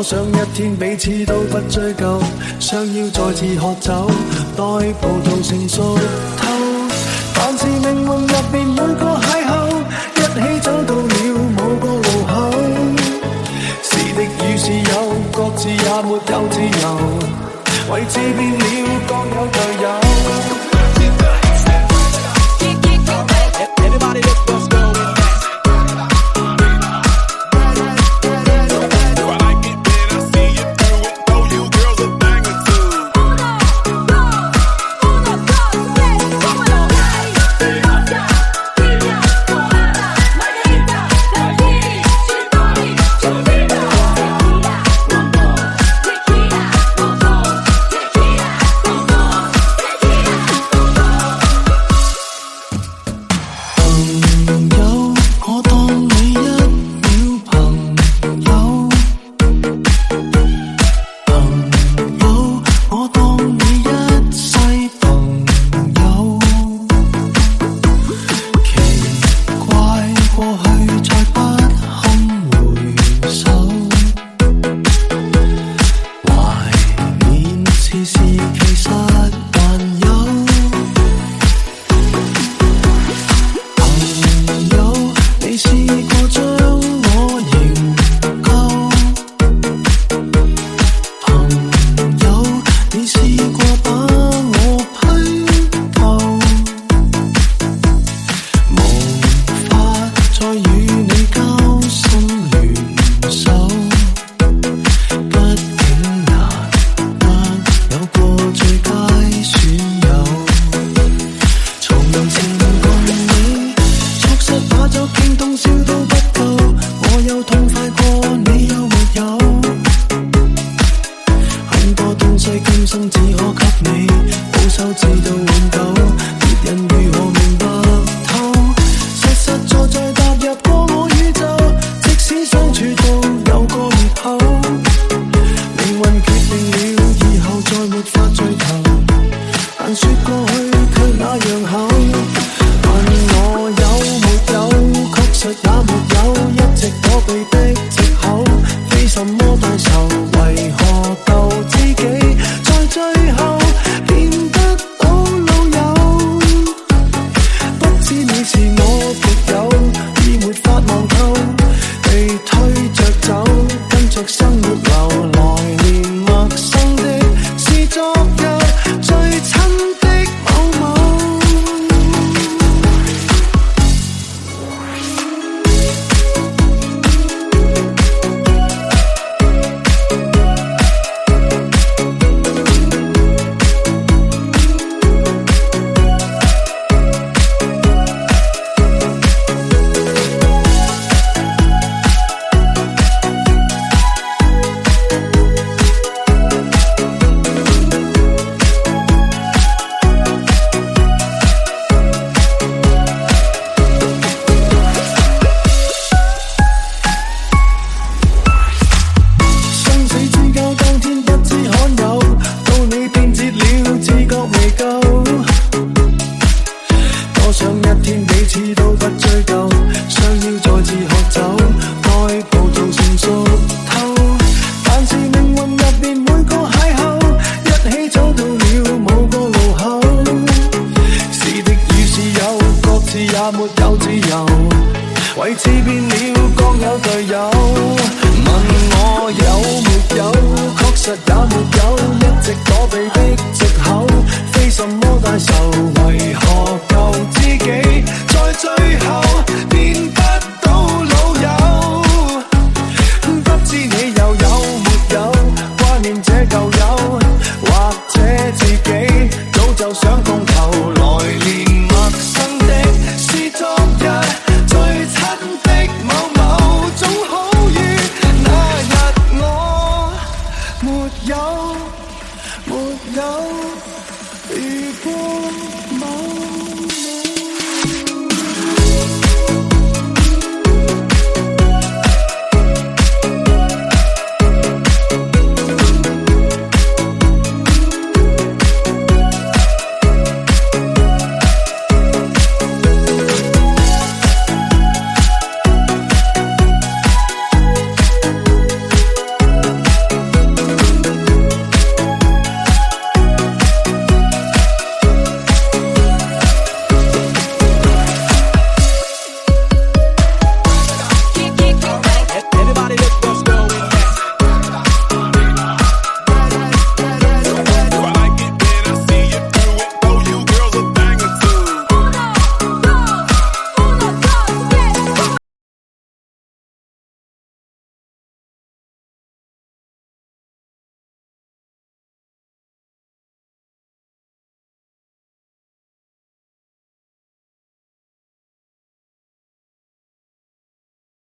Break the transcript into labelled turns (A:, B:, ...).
A: 想一天彼此都不追究，想要再次喝酒，待葡萄成熟透。但是命運入面每個邂逅，一起走到了某個路口。是敵與是友，各自也沒有自由，位置變了，各有隊友。Everybody look what's going on. I like it when I see you do it. Know you girls a banger too. Uno, dos, tres, vámonos. Rosa, piña, colada, margarita, daiquiri, chimori, chupita, tequila, bombón, tequila, bombón, tequila, bombón, tequila, bombón.我當你一秒朋友，我當你一世朋友。奇怪，過去再不堪回首，懷念時時其實還有。你試過將我營救，朋友，你試過把我批鬥，無法再與你交心聯手，畢竟難得有過最佳損友，從容情共你。把酒傾通宵都不夠，我有痛快過你有沒有？很多東西今生只可給你保守，直到永久。別人如何明白透？實實在在踏入過我宇宙，即使相處到有個裂口，命運決定了以後再沒法聚頭，但說過去卻那樣厚。我有沒有？確實也沒有，一直躲避的藉口，非什麼大仇，為何舊知己在最後變得到老友？不知你是我極友，已沒法望透，被推着走，跟着生活流，來年陌生的是昨日最親的某某。也沒有自由，位置變了，各有隊友。問我有沒有？確實也沒有，一直躲避的藉口，非什麼大仇，為何舊知己在最後變不到老友？不知你又有沒有掛念這舊友，或者自己早就想通透，來年陌生的是昨日最親的某某，總好於那日我沒有。如果